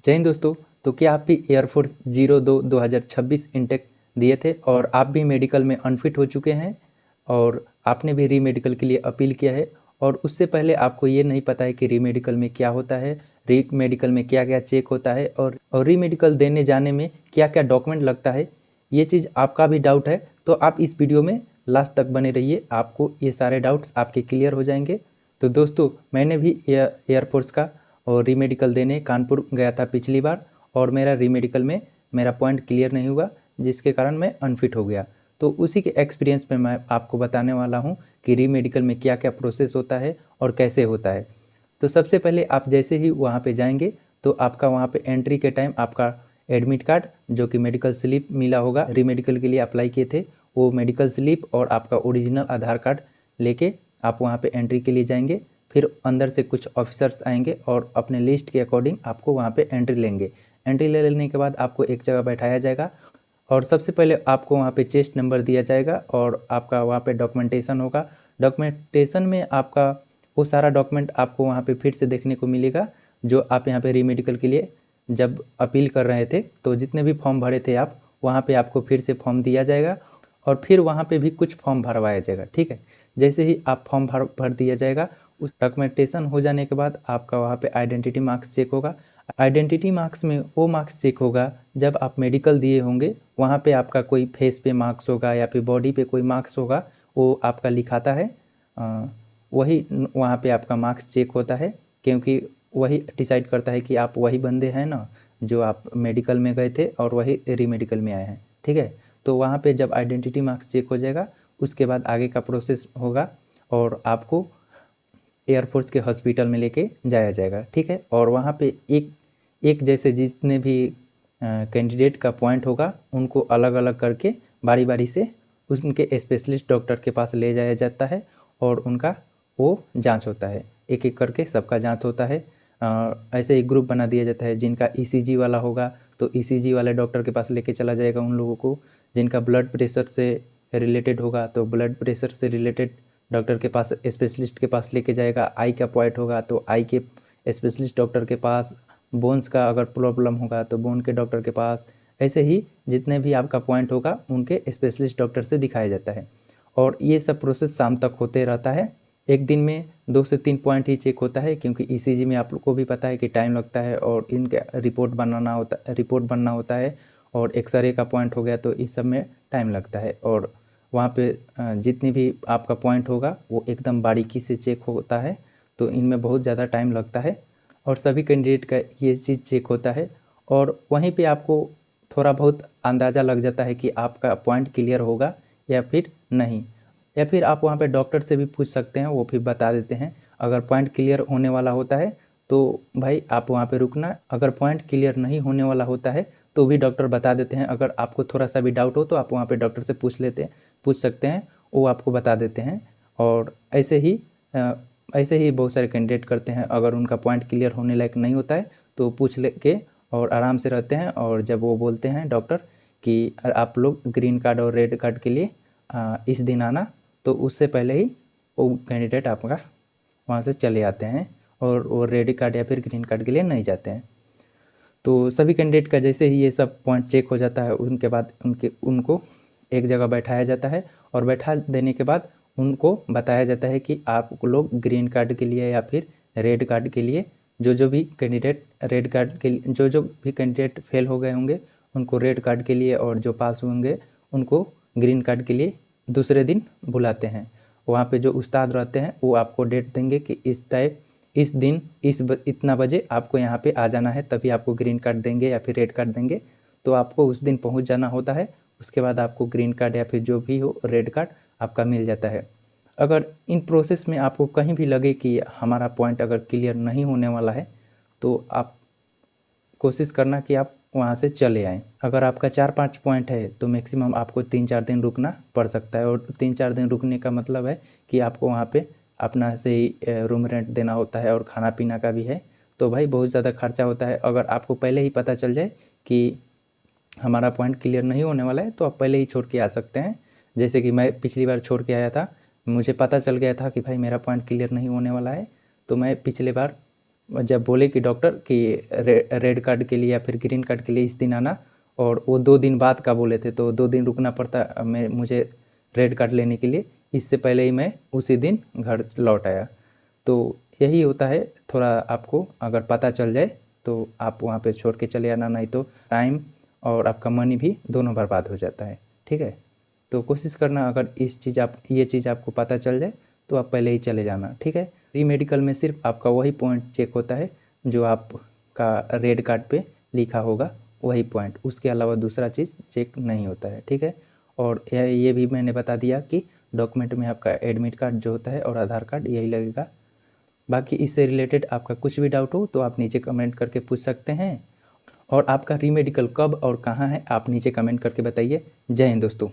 जय हिंद दोस्तों। तो क्या आप भी एयरफोर्स 02-2026 इंटेक दिए थे और आप भी मेडिकल में अनफिट हो चुके हैं और आपने भी री मेडिकल के लिए अपील किया है और उससे पहले आपको ये नहीं पता है कि री मेडिकल में क्या होता है, री मेडिकल में क्या क्या चेक होता है और री मेडिकल देने जाने में क्या क्या डॉक्यूमेंट लगता है, ये चीज़ आपका भी डाउट है तो आप इस वीडियो में लास्ट तक बने रहिए, आपको ये सारे डाउट्स आपके क्लियर हो जाएंगे। तो दोस्तों, मैंने भी एयरफोर्स का और री मेडिकल देने कानपुर गया था पिछली बार और मेरा री मेडिकल में मेरा पॉइंट क्लियर नहीं हुआ, जिसके कारण मैं अनफिट हो गया। तो उसी के एक्सपीरियंस में मैं आपको बताने वाला हूँ कि री मेडिकल में क्या क्या प्रोसेस होता है और कैसे होता है। तो सबसे पहले आप जैसे ही वहाँ पे जाएंगे तो आपका वहाँ पे एंट्री के टाइम आपका एडमिट कार्ड, जो कि मेडिकल स्लिप मिला होगा, री मेडिकल के लिए अप्लाई किए थे, वो मेडिकल स्लिप और आपका ओरिजिनल आधार कार्ड लेके आप वहाँ पे एंट्री के लिए जाएंगे। फिर अंदर से कुछ ऑफिसर्स आएंगे और अपने लिस्ट के अकॉर्डिंग आपको वहाँ पे एंट्री लेंगे। एंट्री ले लेने के बाद आपको एक जगह बैठाया जाएगा और सबसे पहले आपको वहाँ पे चेस्ट नंबर दिया जाएगा और आपका वहाँ पे डॉक्यूमेंटेशन होगा। डॉक्यूमेंटेशन में आपका वो सारा डॉक्यूमेंट आपको वहाँ पे फिर से देखने को मिलेगा, जो आप यहाँ पे री मेडिकल के लिए जब अपील कर रहे थे तो जितने भी फॉर्म भरे थे आप, वहाँ पे आपको फिर से फॉर्म दिया जाएगा और फिर वहाँ पे भी कुछ फॉर्म भरवाया जाएगा। ठीक है, जैसे ही आप फॉर्म भर दिया जाएगा, उस डॉक्यूमेंटेशन हो जाने के बाद आपका वहाँ पे आइडेंटिटी मार्क्स चेक होगा। आइडेंटिटी मार्क्स में वो मार्क्स चेक होगा जब आप मेडिकल दिए होंगे, वहाँ पे आपका कोई फेस पे मार्क्स होगा या फिर बॉडी पे कोई मार्क्स होगा, वो आपका लिखाता है, वही वहाँ पे आपका मार्क्स चेक होता है, क्योंकि वही डिसाइड करता है कि आप वही बंदे हैं ना जो आप मेडिकल में गए थे और वही री मेडिकल में आए हैं। ठीक है, तो वहाँ पे जब आइडेंटिटी मार्क्स चेक हो जाएगा उसके बाद आगे का प्रोसेस होगा और आपको एयरफोर्स के हॉस्पिटल में लेके जाया जाएगा। ठीक है, और वहाँ पे एक एक जैसे जितने भी कैंडिडेट का पॉइंट होगा उनको अलग अलग करके बारी बारी से उनके स्पेशलिस्ट डॉक्टर के पास ले जाया जाता है और उनका वो जांच होता है, एक एक करके सबका जांच होता है। ऐसे एक ग्रुप बना दिया जाता है, जिनका ईसीजी वाला होगा तो ईसीजी वाले डॉक्टर के पास लेके चला जाएगा उन लोगों को, जिनका ब्लड प्रेशर से रिलेटेड होगा तो ब्लड प्रेशर से रिलेटेड डॉक्टर के पास, स्पेशलिस्ट के पास लेके जाएगा। आई का पॉइंट होगा तो आई के स्पेशलिस्ट डॉक्टर के पास, बोन्स का अगर प्रॉब्लम होगा तो बोन के डॉक्टर के पास, ऐसे ही जितने भी आपका पॉइंट होगा उनके स्पेशलिस्ट डॉक्टर से दिखाया जाता है। और ये सब प्रोसेस शाम तक होते रहता है। एक दिन में 2 से 3 पॉइंट ही चेक होता है, क्योंकि ईसीजी में आप लोग को भी पता है कि टाइम लगता है और इनका रिपोर्ट बनना होता है और एक्सरे का पॉइंट हो गया तो इस सब में टाइम लगता है। और वहाँ पे जितनी भी आपका पॉइंट होगा वो एकदम बारीकी से चेक होता है, तो इनमें बहुत ज़्यादा टाइम लगता है और सभी कैंडिडेट का ये चीज़ चेक होता है। और वहीं पे आपको थोड़ा बहुत अंदाज़ा लग जाता है कि आपका पॉइंट क्लियर होगा या फिर नहीं, या फिर आप वहाँ पे डॉक्टर से भी पूछ सकते हैं, वो फिर बता देते हैं। अगर पॉइंट क्लियर होने वाला होता है तो भाई आप वहाँ पे रुकना, अगर पॉइंट क्लियर नहीं होने वाला होता है तो भी डॉक्टर बता देते हैं। अगर आपको थोड़ा सा भी डाउट हो तो आप वहाँ पे डॉक्टर से पूछ सकते हैं, वो आपको बता देते हैं। और ऐसे ही बहुत सारे कैंडिडेट करते हैं, अगर उनका पॉइंट क्लियर होने लायक नहीं होता है तो पूछ ले के और आराम से रहते हैं। और जब वो बोलते हैं डॉक्टर कि आप लोग ग्रीन कार्ड और रेड कार्ड के लिए इस दिन आना, तो उससे पहले ही वो कैंडिडेट आपका वहाँ से चले आते हैं और वो रेड कार्ड या फिर ग्रीन कार्ड के लिए नहीं जाते हैं। तो सभी कैंडिडेट का जैसे ही ये सब पॉइंट चेक हो जाता है उनके बाद उनको एक जगह बैठाया जाता है और बैठा देने के बाद उनको बताया जाता है कि आप लोग ग्रीन कार्ड के लिए या फिर रेड कार्ड के लिए, जो भी कैंडिडेट रेड कार्ड के लिए, जो भी कैंडिडेट फेल हो गए होंगे उनको रेड कार्ड के लिए और जो पास होंगे उनको ग्रीन कार्ड के लिए दूसरे दिन बुलाते हैं। वहाँ पे जो उस्ताद रहते हैं वो आपको डेट देंगे कि इस दिन इतना बजे आपको यहाँ पे आ जाना है, तभी आपको ग्रीन कार्ड देंगे या फिर रेड कार्ड देंगे। तो आपको उस दिन पहुँच जाना होता है, उसके बाद आपको ग्रीन कार्ड या फिर जो भी हो रेड कार्ड आपका मिल जाता है। अगर इन प्रोसेस में आपको कहीं भी लगे कि हमारा पॉइंट अगर क्लियर नहीं होने वाला है तो आप कोशिश करना कि आप वहाँ से चले आएँ। अगर आपका 4-5 पॉइंट है तो मैक्सिमम आपको 3-4 दिन रुकना पड़ सकता है। और 3-4 दिन रुकने का मतलब है कि आपको वहाँ पे अपना से ही रूम रेंट देना होता है और खाना पीना का भी है, तो भाई बहुत ज़्यादा खर्चा होता है। अगर आपको पहले ही पता चल जाए कि हमारा पॉइंट क्लियर नहीं होने वाला है तो आप पहले ही छोड़ के आ सकते हैं। जैसे कि मैं पिछली बार छोड़ के आया था, मुझे पता चल गया था कि भाई मेरा पॉइंट क्लियर नहीं होने वाला है, तो मैं पिछले बार जब बोले कि डॉक्टर कि रेड कार्ड के लिए या फिर ग्रीन कार्ड के लिए इस दिन आना, और वो 2 दिन बाद का बोले थे, तो 2 दिन रुकना पड़ता मुझे रेड कार्ड लेने के लिए। इससे पहले ही मैं उसी दिन घर लौट आया। तो यही होता है, थोड़ा आपको अगर पता चल जाए तो आप वहाँ पे छोड़ के चले आना, नहीं तो टाइम और आपका मनी भी दोनों बर्बाद हो जाता है। ठीक है, तो कोशिश करना अगर ये चीज़ आपको पता चल जाए तो आप पहले ही चले जाना। ठीक है, री मेडिकल में सिर्फ आपका वही पॉइंट चेक होता है जो आपका रेड कार्ड पे लिखा होगा, वही पॉइंट, उसके अलावा दूसरा चीज़ चेक नहीं होता है। ठीक है, और ये भी मैंने बता दिया कि डॉक्यूमेंट में आपका एडमिट कार्ड जो होता है और आधार कार्ड यही लगेगा। बाकी इससे रिलेटेड आपका कुछ भी डाउट हो तो आप नीचे कमेंट करके पूछ सकते हैं, और आपका री मेडिकल कब और कहाँ है आप नीचे कमेंट करके बताइए। जय हिंद दोस्तों।